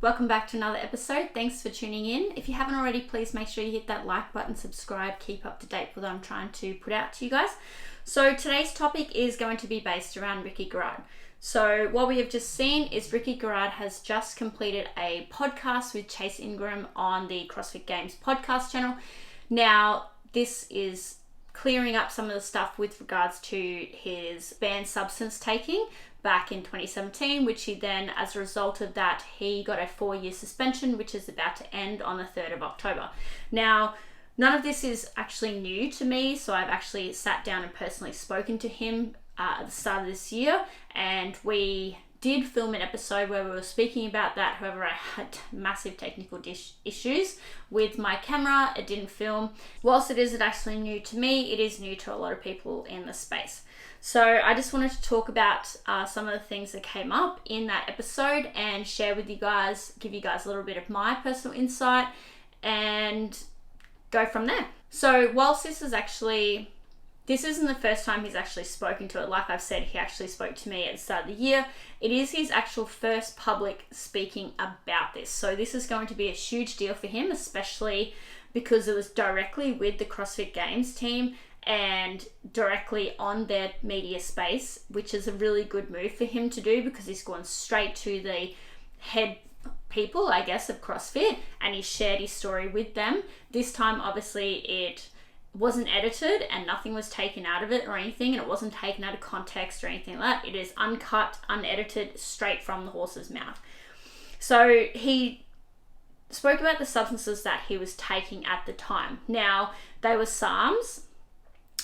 Welcome back to another episode. Thanks for tuning in. If you haven't already, please make sure you hit that like button, subscribe, keep up to date with what I'm trying to put out to you guys. So today's topic is going to be based around Ricky Garard. So what we have just seen is Ricky Garard has just completed a podcast with Chase Ingram on the CrossFit Games podcast channel. Now, this is clearing up some of the stuff with regards to his banned substance taking back in 2017, which he then, as a result of that, he got a 4-year suspension, which is about to end on the 3rd of October. Now, none of this is actually new to me, so I've actually sat down and personally spoken to him at the start of this year, and we did film an episode where we were speaking about that. However, I had massive technical issues with my camera. It didn't film. Whilst it isn't actually new to me, it is new to a lot of people in the space. So I just wanted to talk about some of the things that came up in that episode and share with you guys, give you guys a little bit of my personal insight and go from there. So whilst this isn't the first time he's actually spoken to it. Like I've said, he actually spoke to me at the start of the year. It is his actual first public speaking about this. So this is going to be a huge deal for him, especially because it was directly with the CrossFit Games team and directly on their media space, which is a really good move for him to do because he's gone straight to the head people, I guess, of CrossFit, and he shared his story with them. This time, obviously, it wasn't edited and nothing was taken out of it or anything, and it wasn't taken out of context or anything like that. It is uncut, unedited, straight from the horse's mouth. So he spoke about the substances that he was taking at the time. Now, they were SARMs.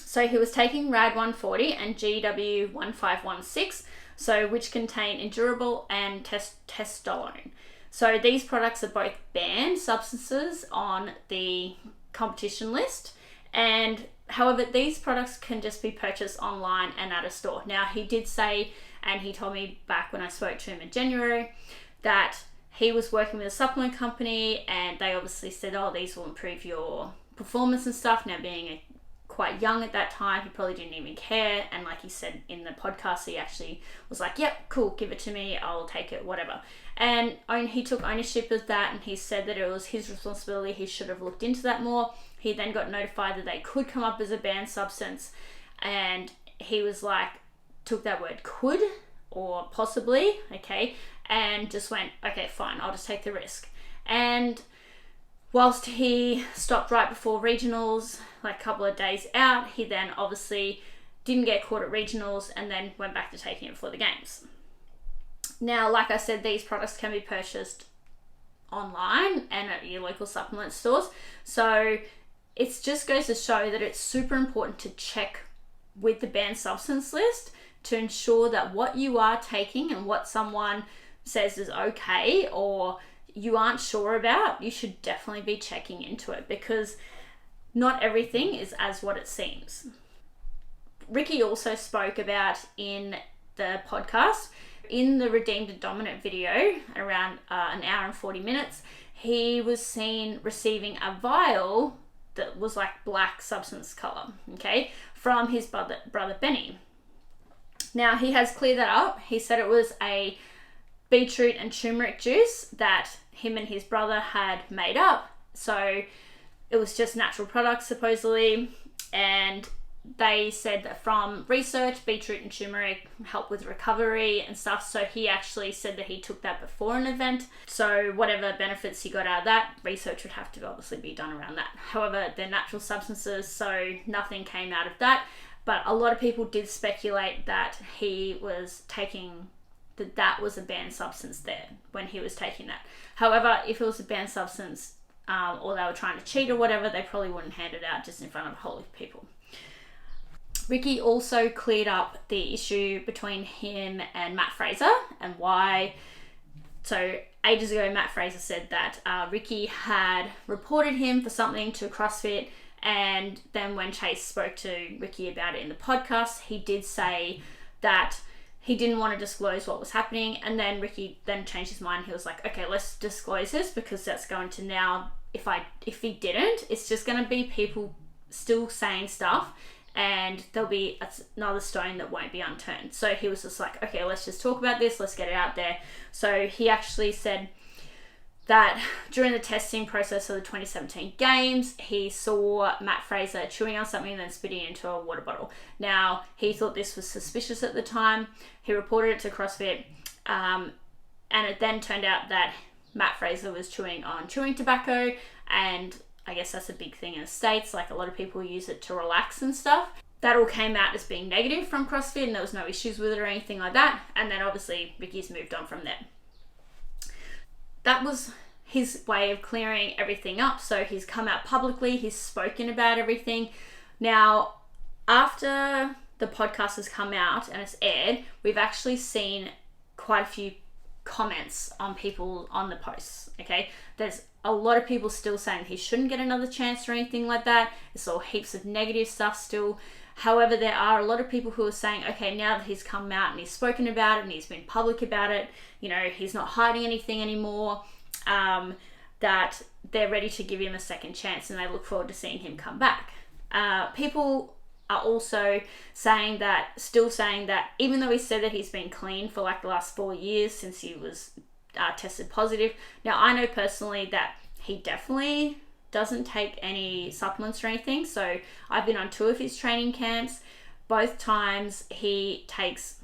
So he was taking RAD 140 and GW 1516, so which contain endurable and testosterone. So these products are both banned substances on the competition list. And however, these products can just be purchased online and at a store. Now, he did say, and he told me back when I spoke to him in January, that he was working with a supplement company and they obviously said, oh, these will improve your performance and stuff. Now, being quite young at that time, he probably didn't even care. And like he said in the podcast, he actually was like, yep, cool, give it to me, I'll take it, whatever. And he took ownership of that, and he said that it was his responsibility. He should have looked into that more. He then got notified that they could come up as a banned substance, and he was like, took that word could or possibly, okay, and just went, okay, fine, I'll just take the risk. And whilst he stopped right before regionals, like a couple of days out, he then obviously didn't get caught at regionals and then went back to taking it for the games. Now, like I said, these products can be purchased online and at your local supplement stores. So it just goes to show that it's super important to check with the banned substance list to ensure that what you are taking and what someone says is okay or you aren't sure about, you should definitely be checking into it because not everything is as what it seems. Ricky also spoke about in the podcast, in the Redeemed and Dominant video, around an hour and 40 minutes, he was seen receiving a vial that was like black substance color, okay, from his brother Benny. Now, he has cleared that up. He said it was a beetroot and turmeric juice that him and his brother had made up. So it was just natural products supposedly, and they said that from research, beetroot and turmeric help with recovery and stuff. So he actually said that he took that before an event. So whatever benefits he got out of that, research would have to obviously be done around that. However, they're natural substances, so nothing came out of that. But a lot of people did speculate that he was taking, that was a banned substance there when he was taking that. However, if it was a banned substance or they were trying to cheat or whatever, they probably wouldn't hand it out just in front of a whole heap of people. Ricky also cleared up the issue between him and Matt Fraser and why. So ages ago, Matt Fraser said that Ricky had reported him for something to CrossFit, and then when Chase spoke to Ricky about it in the podcast, he did say that he didn't want to disclose what was happening, and then Ricky then changed his mind. He was like, okay, let's disclose this because that's going to now, if he didn't, it's just going to be people still saying stuff and there'll be another stone that won't be unturned. So he was just like, okay, let's just talk about this, let's get it out there. So he actually said, that during the testing process of the 2017 games, he saw Matt Fraser chewing on something and then spitting it into a water bottle. Now, he thought this was suspicious at the time. He reported it to CrossFit, and it then turned out that Matt Fraser was chewing on chewing tobacco, and I guess that's a big thing in the States. Like, a lot of people use it to relax and stuff. That all came out as being negative from CrossFit, and there was no issues with it or anything like that. And then obviously Ricky's moved on from there. That was his way of clearing everything up. So he's come out publicly, he's spoken about everything. Now, after the podcast has come out and it's aired, we've actually seen quite a few comments on people on the posts, okay? There's a lot of people still saying he shouldn't get another chance or anything like that. It's all heaps of negative stuff still. However, there are a lot of people who are saying, okay, now that he's come out and he's spoken about it and he's been public about it, you know, he's not hiding anything anymore, that they're ready to give him a second chance and they look forward to seeing him come back. People are also still saying that even though he said that he's been clean for like the last 4 years since he was tested positive. Now, I know personally that he definitely doesn't take any supplements or anything. So I've been on 2 of his training camps. Both times he takes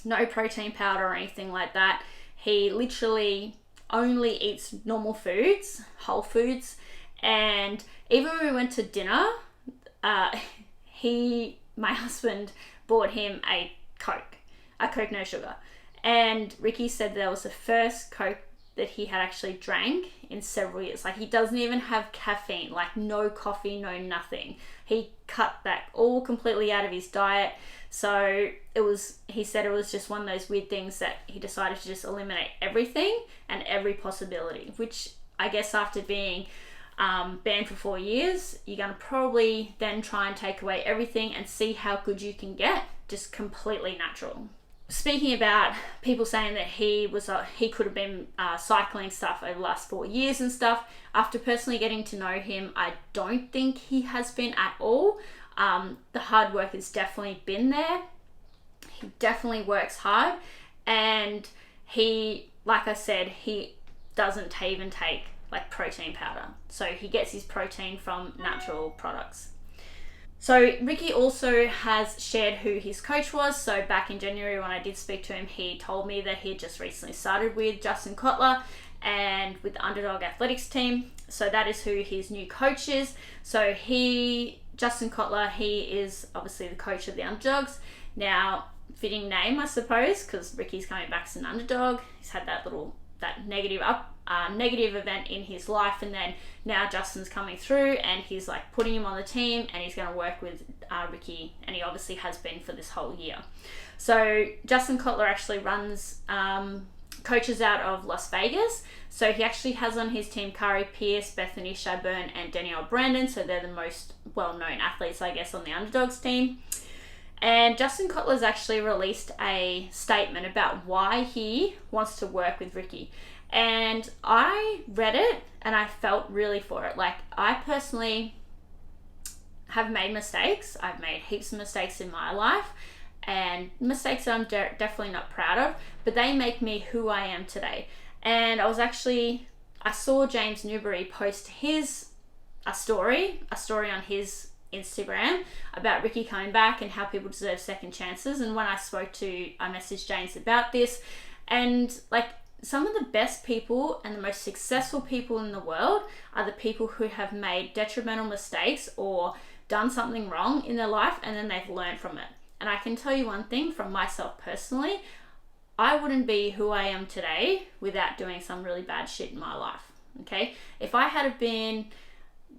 no protein powder or anything like that. He literally only eats normal foods, whole foods. And even when we went to dinner, my husband bought him a Coke no sugar. And Ricky said that was the first Coke that he had actually drank in several years. Like, he doesn't even have caffeine, like no coffee, no nothing. He cut that all completely out of his diet. So he said it was just one of those weird things that he decided to just eliminate everything and every possibility, which I guess after being banned for 4 years, you're going to probably then try and take away everything and see how good you can get, just completely natural. Speaking about people saying that he could have been cycling stuff over the last 4 years and stuff, after personally getting to know him, I don't think he has been at all. The hard work has definitely been there. He definitely works hard, and he, like I said, he doesn't even take like protein powder. So he gets his protein from natural products. So Ricky also has shared who his coach was. So back in January when I did speak to him, he told me that he had just recently started with Justin Kotler and with the Underdog Athletics team. So that is who his new coach is. So Justin Kotler, he is obviously the coach of the Underdogs. Now, fitting name, I suppose, because Ricky's coming back as an underdog. He's had that negative event in his life, and then now Justin's coming through and he's like putting him on the team, and he's going to work with Ricky, and he obviously has been for this whole year. So Justin Kotler actually runs coaches out of Las Vegas. So he actually has on his team Kari Pierce, Bethany Shyburn, and Danielle Brandon. So they're the most well-known athletes, I guess, on the Underdogs team. And Justin Kotler's actually released a statement about why he wants to work with Ricky. And I read it and I felt really for it. Like, I personally have made mistakes. I've made heaps of mistakes in my life, and mistakes that I'm definitely not proud of, but they make me who I am today. And I saw James Newbury post a story on his Instagram about Ricky coming back and how people deserve second chances. And when I messaged James about this, and like, some of the best people and the most successful people in the world are the people who have made detrimental mistakes or done something wrong in their life, and then they've learned from it. And I can tell you one thing from myself personally, I wouldn't be who I am today without doing some really bad shit in my life, okay? If I had been,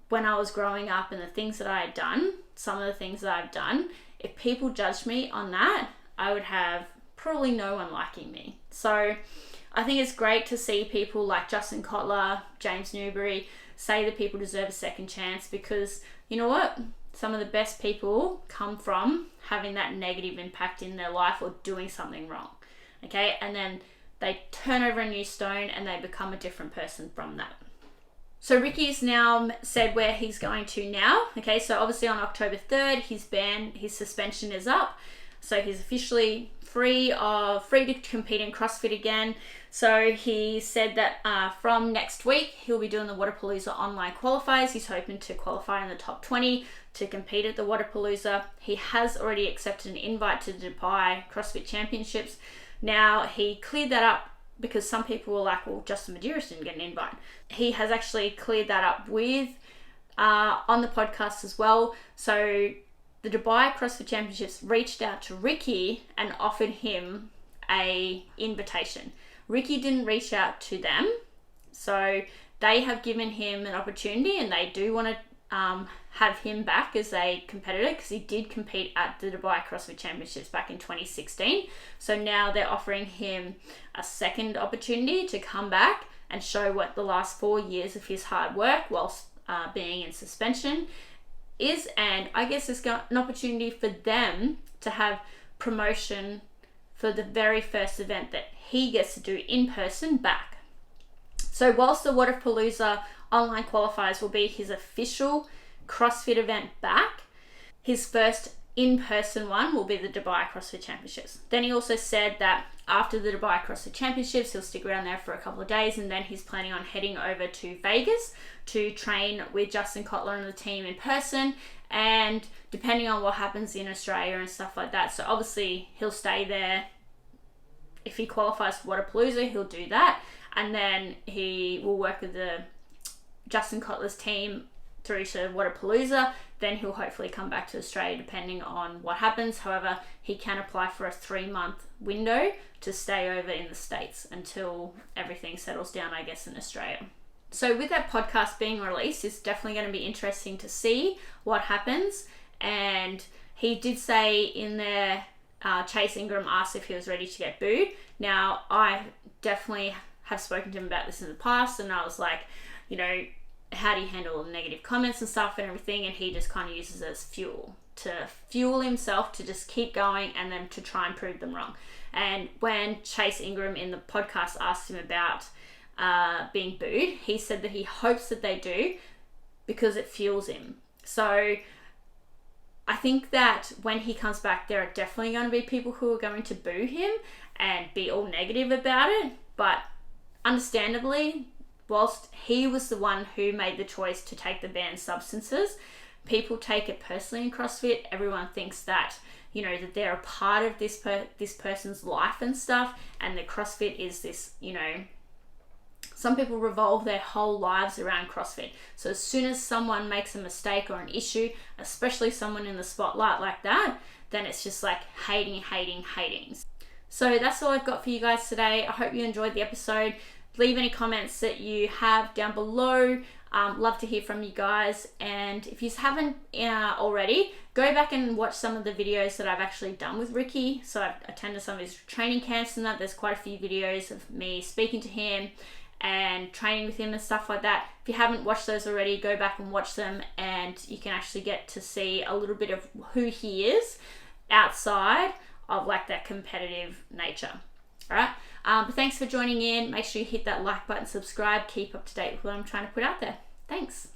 when I was growing up, and the things that I had done, some of the things that I've done, if people judged me on that, I would have probably no one liking me. So I think it's great to see people like Justin Kotler, James Newbury say that people deserve a second chance, because you know what? Some of the best people come from having that negative impact in their life or doing something wrong, okay? And then they turn over a new stone and they become a different person from that. So Ricky's now said where he's going to now, okay? So obviously on October 3rd, his suspension is up. So he's officially free to compete in CrossFit again. So he said that from next week he'll be doing the Wodapalooza online qualifiers. He's hoping to qualify in the top 20 to compete at the Wodapalooza. He has already accepted an invite to the Dubai CrossFit Championships. Now, he cleared that up because some people were like, well, Justin Medeiros didn't get an invite. He has actually cleared that up with on the podcast as well. So the Dubai CrossFit Championships reached out to Ricky and offered him a invitation. Ricky didn't reach out to them, so they have given him an opportunity, and they do want to have him back as a competitor because he did compete at the Dubai CrossFit Championships back in 2016. So now they're offering him a second opportunity to come back and show what the last 4 years of his hard work whilst being in suspension is. And I guess it's got an opportunity for them to have promotion for the very first event that he gets to do in person back. So whilst the Wodapalooza online qualifiers will be his official CrossFit event back, his first in-person one will be the Dubai CrossFit Championships. Then he also said that after the Dubai CrossFit Championships, he'll stick around there for a couple of days, and then he's planning on heading over to Vegas to train with Justin Kotler and the team in person, and depending on what happens in Australia and stuff like that. So obviously he'll stay there. If he qualifies for Wodapalooza, he'll do that, and then he will work with the Justin Kotler's team through to Wodapalooza. Then he'll hopefully come back to Australia depending on what happens. However, he can apply for a 3-month window to stay over in the States until everything settles down, I guess, in Australia. So with that podcast being released, it's definitely going to be interesting to see what happens. And he did say in there, Chase Ingram asked if he was ready to get booed. Now, I definitely have spoken to him about this in the past, and I was like, you know, how do you handle the negative comments and stuff and everything? And he just kind of uses it as fuel to fuel himself to just keep going and then to try and prove them wrong. And when Chase Ingram in the podcast asked him about being booed, he said that he hopes that they do because it fuels him. So I think that when he comes back, there are definitely going to be people who are going to boo him and be all negative about it. But understandably, whilst he was the one who made the choice to take the banned substances, people take it personally in CrossFit. Everyone thinks that, you know, that they're a part of this person's life and stuff, and that CrossFit is this, you know, some people revolve their whole lives around CrossFit. So as soon as someone makes a mistake or an issue, especially someone in the spotlight like that, then it's just like hating. So that's all I've got for you guys today. I hope you enjoyed the episode. Leave any comments that you have down below. Love to hear from you guys. And if you haven't already, go back and watch some of the videos that I've actually done with Ricky. So I've attended some of his training camps and that. There's quite a few videos of me speaking to him and training with him and stuff like that. If you haven't watched those already, go back and watch them, and you can actually get to see a little bit of who he is outside of like that competitive nature. All right. But thanks for joining in. Make sure you hit that like button, subscribe, keep up to date with what I'm trying to put out there. Thanks.